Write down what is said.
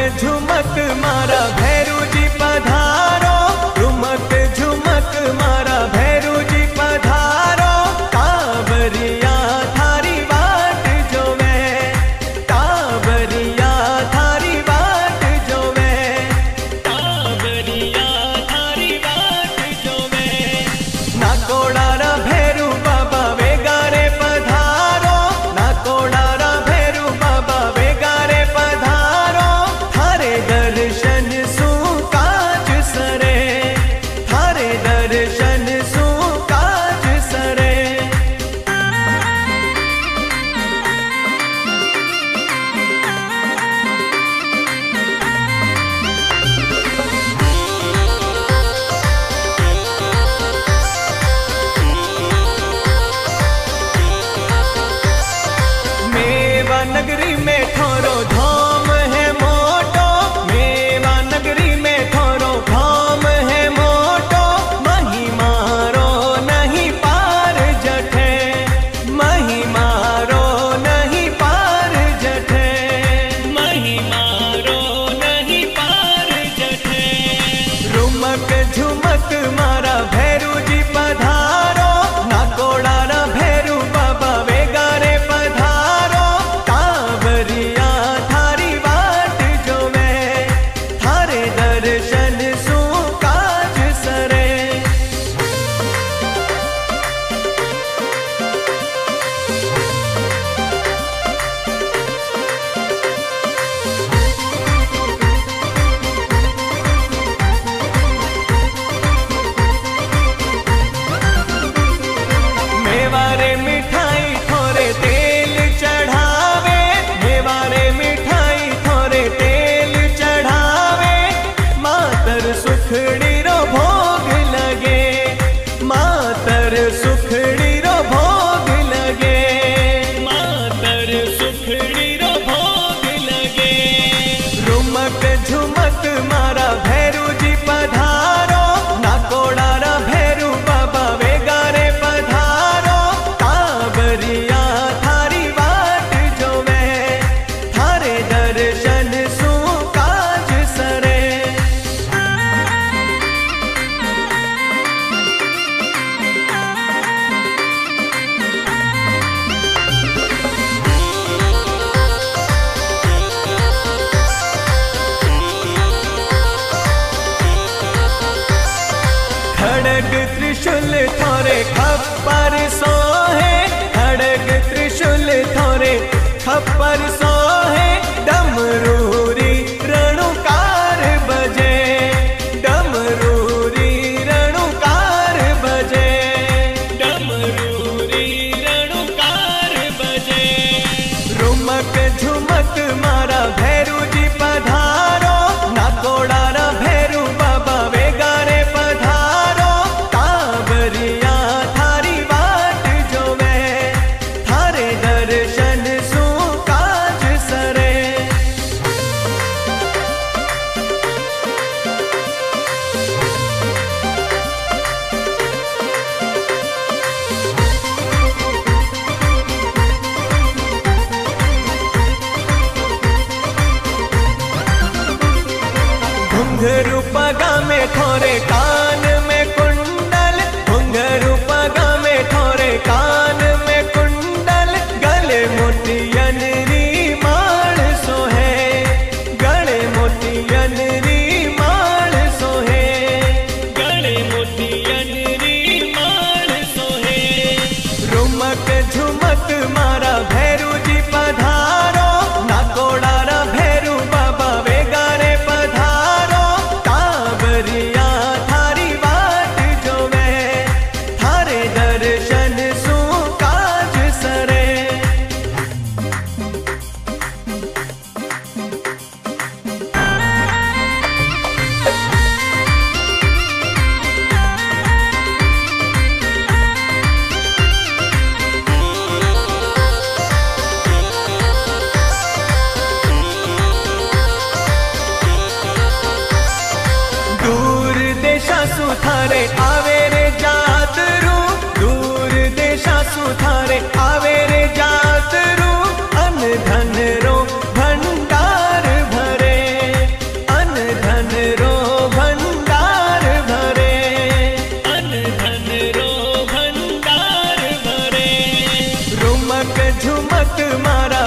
झुमक मारा भैरू जी पधारो, रुमक झुमक मारा भैरू जी पधारो। कांवरिया थारी वाट जोवे, कांवरिया थारी वाट जोवे, कांवरिया थारी वाट जोवे। नाकोड़ारा भैरू बाबा वेगारे पधारो, नाकोड़ारा भैरू बाबा वेगारे पधारो। थारे दर्शन सु काज सरे, थारे दर्शन सु काज सरे। मेवा नगरी में थोरो धाम है मोटो, मेवा नगरी में थोरो धाम है मोटो। महिमारो नहीं पार जठे, महिमारो नहीं पार जठे, महिमारो नहीं पार जठे। रुमक झुमक मारा भैरू जी पधारो, नाकोड़ारा भैरू बाबा वेगारे पधारो। कांवरिया थारी वाट जोवे, थारे दर्शन सु काज सरे। मेवारे मिठाई थोरे तेल चढ़ावे, मेवारे मिठाई थोरे तेल चढ़ावे। मातर सुखड़ी रो भोग लगे, मातर सुखड़ी रो भोग लगे, मातर सुखड़ी रो भोग लगे। रुमक झुमक मारा भैरू जी पधारो, नाकोड़ारा भैरू बाबा वेगारे पधारो। कांवरिया थारी वाट जोवे, थारे दर्शन सु काज सरे। खड़ग त्रिशूल थोरे खप्पर सोहे, खड़ग त्रिशूल थोरे खप्पर सोहे। डमरूरी रणुकार बजे, डमरूरी रणुकार बजे, डमरूरी रणुकार बजे। रुमक झुमक मारा भैरू जी पधारो, नाकोड़ारा भैरू बाबा वेगारे पधारो। कांवरिया थारी वाट जोवे, थारे दर्शन सु काज सरे। घुंघरू पगा में थोरे कान में कुंडल, घुंघरू पगा में थोरे कान में कुंडल। गले मोतियन री माळ सोहे, गले मोतियन री माळ सोहे, गले मोतियन री माळ सोहे। रुमक झुमक मारा भैरू जी पधारो, नाकोड़ारा भैरू बाबा वेगारे पधारो। कांवरिया थारी वाट जोवे, थारे दर्शन सु काज सरे। भक्त मारा